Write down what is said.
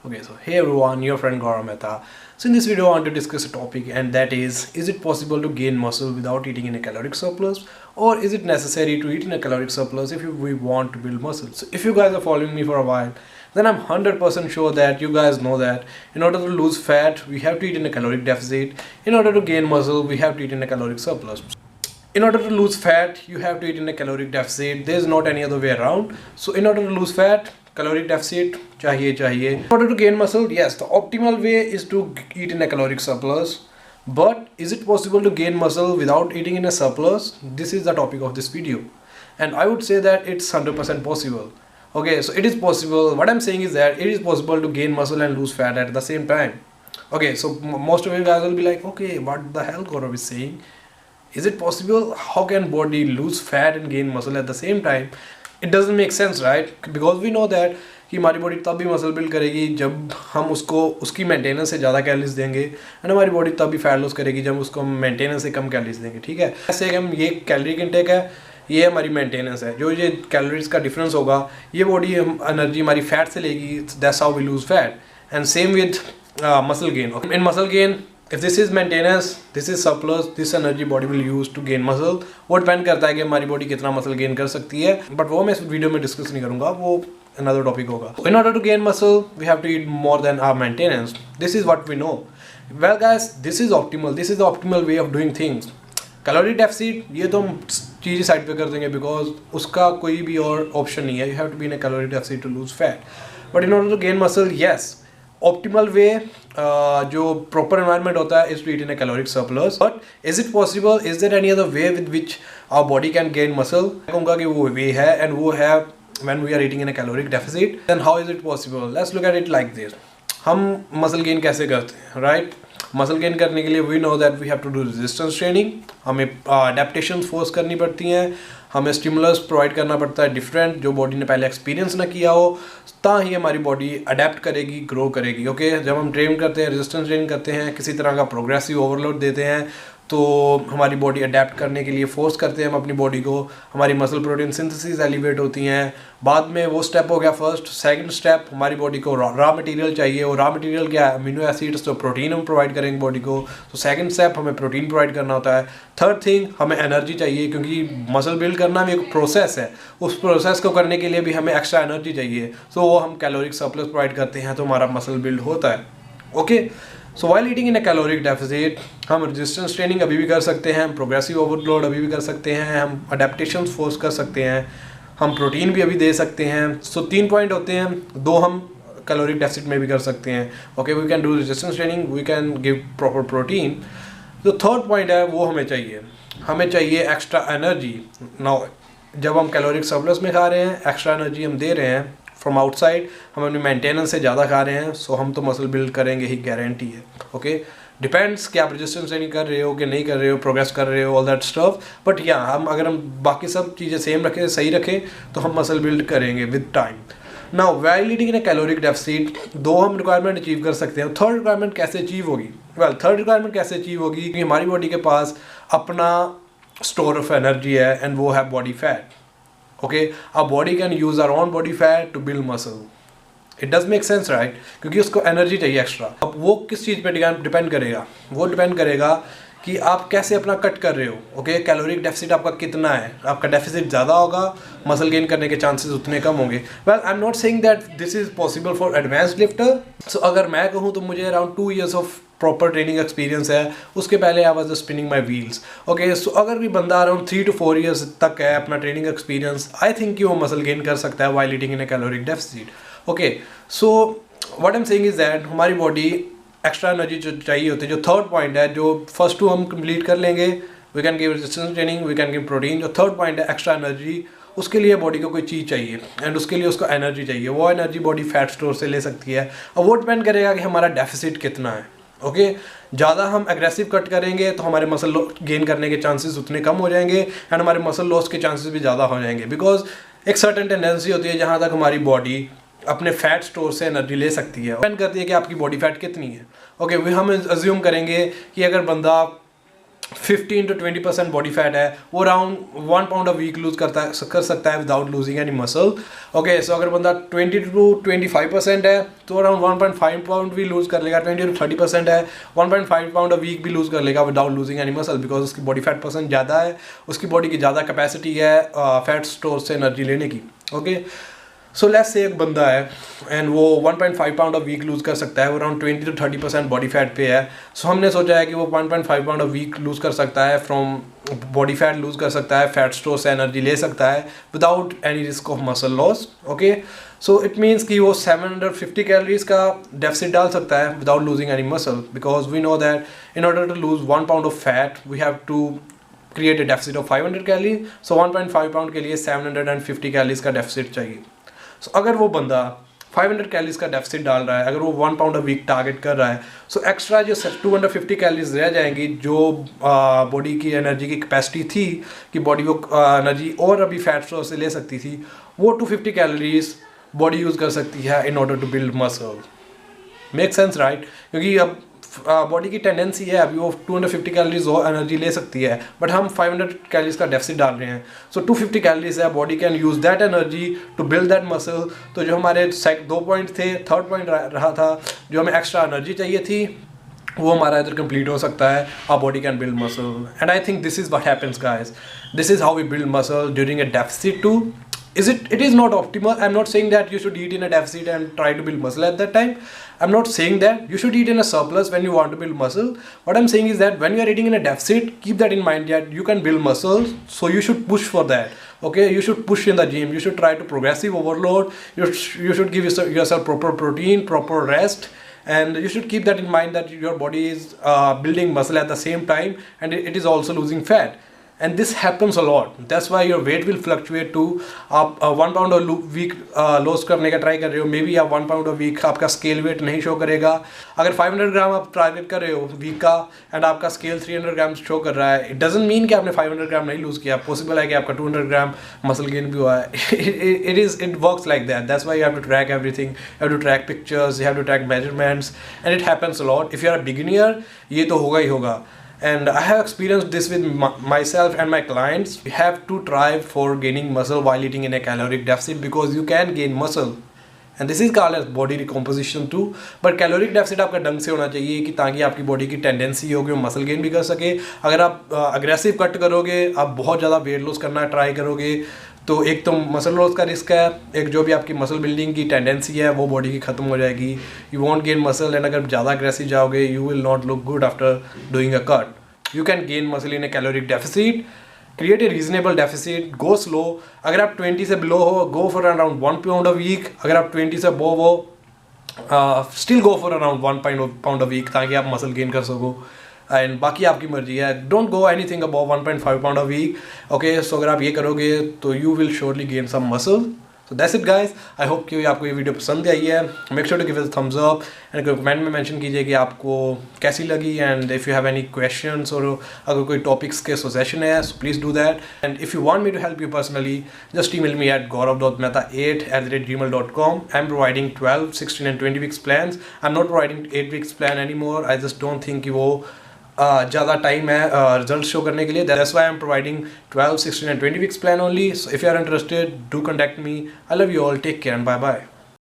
Okay, so hey everyone, your friend Gourav Mehta. So in this video I want to discuss a topic, and that is it possible to gain muscle without eating in a caloric surplus, or is it necessary to eat in a caloric surplus if we want to build muscle? So if you guys are following me for a while, then I'm 100% sure that you guys know that in order to lose fat we have to eat in a caloric deficit. In order to gain muscle we have to eat in a caloric surplus. In order to lose fat you have to eat in a caloric deficit. There is not any other way around. So in order to lose fat, caloric deficit chahiye. In order to gain muscle, yes, the optimal way is to eat in a caloric surplus. But is it possible to gain muscle without eating in a surplus? This is the topic of this video, and I would say that it's 100% possible. Okay, so it is possible. What I'm saying is that it is possible to gain muscle and lose fat at the same time. Okay, so most of you guys will be like, okay, what the hell Gourav is saying? Is it possible? How can body lose fat and gain muscle at the same time? It doesn't make sense, right? Because we know that कि हमारी body तब भी muscle build करेगी जब हम उसको उसकी maintenance से ज़्यादा कैलोरीज देंगे, एंड हमारी बॉडी तब भी फैट लॉस करेगी जब उसको मेंटेनेंस से कम कैलोरीज देंगे. ठीक है, ऐसे हम ये कैलोरी इनटेक है, ये हमारी मेंटेनेंस है. जो ये कैलोरीज का डिफरेंस होगा ये बॉडी एनर्जी हमारी फैट से लेगी. That's how we lose fat. And same with muscle gain. In muscle gain, if this is maintenance, this is surplus, this energy body will use to gain muscle. वो depend करता है कि हमारी body कितना muscle gain कर सकती है, but वो मैं इस वीडियो में डिस्कस नहीं करूंगा, वो another topic होगा. In order to gain muscle, we have to eat more than our maintenance. This is what we know. Well guys, this is optimal. This is the optimal way of doing things. Calorie deficit ये तो हम चीज़ side पे कर देंगे because उसका कोई भी और ऑप्शन नहीं है. You have to be in a calorie deficit to lose fat. But in order to gain muscle, yes, optimal way जो प्रॉपर एनवायरनमेंट होता है is to eat in a caloric surplus. But is it possible? Is there any other way with which our body can gain muscle? मैं कहूँगा कि वो वे है, and वो है when we are eating in a caloric deficit. Then how is it possible? Let's look at it like this. हम muscle gain कैसे करते हैं, राइट? मसल गेन करने के लिए we know that we have to do resistance training. हमें adaptation force करनी पड़ती हैं, हमें स्टिमुलस प्रोवाइड करना पड़ता है डिफरेंट, जो बॉडी ने पहले एक्सपीरियंस ना किया हो, ता ही हमारी बॉडी अडेप्ट करेगी, ग्रो करेगी. ओके, जब हम ट्रेन करते हैं, रेजिस्टेंस ट्रेनिंग करते हैं, किसी तरह का प्रोग्रेसिव ओवरलोड देते हैं, तो हमारी बॉडी अडेप्ट करने के लिए फोर्स करते हैं हम अपनी बॉडी को. हमारी मसल प्रोटीन सिंथेसिस एलिवेट होती हैं. बाद में वो स्टेप हो गया फर्स्ट. सेकंड स्टेप, हमारी बॉडी को रॉ मटेरियल चाहिए. और रॉ मटेरियल क्या है? Amino acids. तो प्रोटीन हम प्रोवाइड करेंगे बॉडी को. तो सेकंड स्टेप, हमें प्रोटीन प्रोवाइड करना होता है. थर्ड थिंग, हमें एनर्जी चाहिए, क्योंकि मसल बिल्ड करना भी एक प्रोसेस है. उस प्रोसेस को करने के लिए भी हमें एक्स्ट्रा एनर्जी चाहिए. तो वो हम कैलोरिक सरप्लस प्रोवाइड करते हैं, तो हमारा मसल बिल्ड होता है. Okay, so while eating in a caloric deficit हम रेजिस्टेंस ट्रेनिंग अभी भी कर सकते हैं, हम प्रोग्रेसिव ओवरलोड अभी भी कर सकते हैं, हम अडेप्टेशन फोर्स कर सकते हैं, हम प्रोटीन भी अभी दे सकते हैं. सो 3 पॉइंट होते हैं. 2 हम कैलोरिक डेफिसिट में भी कर सकते हैं. Okay, we can do resistance training, we can give proper protein. जो थर्ड पॉइंट है वो हमें चाहिए एक्स्ट्रा एनर्जी. नाउ जब हम कैलोरिक सरप्लस में खा रहे हैं, एक्स्ट्रा एनर्जी हम दे रहे हैं फ्रॉम आउटसाइड, हम अपनी मेंटेनेंस से ज़्यादा खा रहे हैं, सो हम तो मसल बिल्ड करेंगे ही, गारंटी है. ओके, डिपेंड्स कि आप रेजिस्टेंस ट्रेनिंग कर रहे हो कि नहीं कर रहे हो, प्रोग्रेस कर रहे हो, ऑल दैट स्टफ. बट या अगर हम बाकी सब चीज़ें सेम रखें, सही रखें, तो हम मसल बिल्ड करेंगे with time. Now while eating in a caloric deficit 2 हम रिक्वायरमेंट अचीव कर सकते हैं. थर्ड रिक्वायरमेंट कैसे अचीव होगी? थर्ड रिक्वायरमेंट कैसे अचीव होगी? क्योंकि हमारी बॉडी के पास अपना स्टोर ऑफ एनर्जी है, एंड वो है body fat. Okay, our body can use our own body fat to build muscle. It does make sense, right? क्योंकि उसको एनर्जी चाहिए एक्स्ट्रा. अब वो किस चीज़ पे डिपेंड करेगा? वो डिपेंड करेगा कि आप कैसे अपना कट कर रहे हो. ओके, कैलोरिक डेफिसिट आपका कितना है? आपका डेफिसिट ज़्यादा होगा, मसल गेन करने के चांसेस उतने कम होंगे. Well, I am not saying that this is possible for advanced lifter. So अगर मैं कहूँ तो मुझे around 2 years of proper training experience है. उसके पहले I was spinning my wheels. Okay, so अगर भी बंदा अराउंड 3 to 4 years तक है अपना ट्रेनिंग एक्सपीरियंस, आई थिंक कि वो मसल गेन कर सकता है while eating in a caloric deficit. Okay, so what I am saying is that हमारी बॉडी एक्स्ट्रा एनर्जी जो चाहिए होती है. जो थर्ड पॉइंट है, जो फर्स्ट 2 हम कंप्लीट कर लेंगे, we can give resistance training, we can give protein. जो थर्ड पॉइंट है एक्स्ट्रा एनर्जी, उसके लिए बॉडी को कोई चीज़ चाहिए, एंड उसके लिए उसको एनर्जी चाहिए. वो एनर्जी बॉडी फैट स्टोर से ले सकती है, और वो डिपेंड करेगा कि हमारा डेफिसिट कितना है. ओके, ज़्यादा हम एग्रेसिव कट करेंगे तो हमारे मसल गेन करने के चांसेस उतने कम हो जाएंगे, एंड हमारे मसल लॉस के चांसेस भी ज़्यादा हो जाएंगे. बिकॉज एक सर्टेन टेंडेंसी होती है जहाँ तक हमारी बॉडी अपने फैट स्टोर से एनर्जी ले सकती है. डिपेंड करती है कि आपकी बॉडी फैट कितनी है. ओके, हम अज्यूम करेंगे कि अगर बंदा 15 to 20% बॉडी फैट है, वो around 1 pound a week lose कर सकता है without losing any muscle. Okay, so अगर बंदा 20 to 25% है तो अराउंड 1.5 पाउंड भी लूज कर लेगा। 20 to 30% है, 1.5 पाउंड अ वीक भी लूज कर लेगा without losing any muscle, because उसकी बॉडी फैट परसेंट ज़्यादा है, उसकी बॉडी की ज़्यादा कैपेसिटी है फैट स्टोर से एनर्जी लेने की। ओके, सो लेट्स से एक बंदा है एंड वो 1.5 पाउंड अ वीक लूज कर सकता है, वो अराउंड 20 to 30% बॉडी फैट पे है। सो हमने सोचा है कि वो 1.5 पाउंड अ वीक लूज कर सकता है, फ्रॉम बॉडी फैट लूज कर सकता है, फैट स्टोर से एनर्जी ले सकता है without any risk of muscle loss. Okay, so it means कि वो 750 कैलोरीज का डेफिसिट डाल सकता है without losing any muscle, because we know that in order to lose 1 pound of fat we have to create a deficit of 500 calorie. So 1.5 pound के लिए 750 calories का deficit चाहिए। सो अगर वो बंदा 500 कैलोरीज का डेफिसिट डाल रहा है, अगर वो 1 पाउंड अ वीक टारगेट कर रहा है, सो एक्स्ट्रा जो 250 कैलोरीज रह जाएंगी, जो बॉडी की एनर्जी की कैपेसिटी थी कि बॉडी वो एनर्जी और अभी फैट स्टोर से ले सकती थी, वो 250 कैलोरीज बॉडी यूज़ कर सकती है in order to build muscle. Make sense right? क्योंकि अब बॉडी की टेंडेंसी है अभी वो 250 कैलोरीज और एनर्जी ले सकती है, बट हम 500 कैलोरीज का डेफिसिट डाल रहे हैं। सो 250 कैलोरीज है, body can use that energy to build that muscle. तो जो हमारे 2 पॉइंट थे, थर्ड पॉइंट रहा था जो हमें एक्स्ट्रा एनर्जी चाहिए थी, वो हमारा इधर कंप्लीट हो सकता है। Our body can build muscle and I think this is what happens guys, this is how we build muscle during a deficit too. It is not optimal. I'm not saying that you should eat in a deficit and try to build muscle at that time. I'm not saying that you should eat in a surplus when you want to build muscle. What I'm saying is that when you are eating in a deficit, keep that in mind that you can build muscle, so you should push for that. Okay, you should push in the gym, you should try to progressive overload, you should give yourself proper protein, proper rest, and you should keep that in mind that your body is building muscle at the same time, and it is also losing fat. And this happens a lot. That's why your weight will fluctuate too. आप 1 pound a week loss करने का try कर रहे हो, may be आप 1 pound a week आपका scale wait नहीं show करेगा। अगर 500 ग्राम आप टारगेट कर रहे हो वीक का एंड आपका स्केल 300 ग्राम शो कर रहा है, इट डजंट मीन कि आपने 500 ग्राम नहीं लूज किया। पॉसिबल है कि आपका 200 ग्राम मसल गेन भी हुआ है। It works like that. That's why you have to track everything, you have to track pictures, you have to track measurements, and it happens a lot. If you are a beginner, ये तो होगा ही होगा। And I have experienced this with myself and my clients. You have to try for gaining muscle while eating in a caloric deficit, because you can gain muscle. And this is called as body recomposition too. But caloric deficit आपका ढंग से होना चाहिए कि ताकि आपकी body की tendency होगी वो मसल गेन भी कर सके। अगर आप अग्रेसिव कट करोगे, आप बहुत ज़्यादा वेट लॉस करना ट्राई करोगे, तो एक तो मसल लॉस का रिस्क है, एक जो भी आपकी मसल बिल्डिंग की टेंडेंसी है वो बॉडी की ख़त्म हो जाएगी। You won't gain muscle, and अगर ज़्यादा अग्रेसिव जाओगे you will not look good after doing a cut. You can gain muscle in a caloric deficit, create a reasonable deficit, go slow. अगर आप 20 से बिलो हो, go for around 1 pound a week. अगर आप 20 से above हो, still go for around 1 pound a week, ताकि आप मसल गेन कर सको। एंड बाकी आपकी मर्जी है, don't go anything above 1.5 pound a week. Okay, so अगर आप ये करोगे तो you will surely gain some muscle. So that's it guys, I hope कि आपको ये वीडियो पसंद आई है। Make sure to give it a thumbs up and comment में मेंशन कीजिए कि आपको कैसी लगी, and if you have any questions, और अगर कोई टॉपिक्स के सजेशन है so please do that. And if you want me to help you personally, just email me at gaurav.mehta8@gmail.com. I'm providing 12, 16 and 20 weeks plans. I'm not providing 8 weeks plan anymore. I just don't think कि वो ज़्यादा time है result show करने के लिए। That's why I am providing 12, 16 and 20 weeks plan only. So if you are interested, do contact me. I love you all. Take care and bye bye.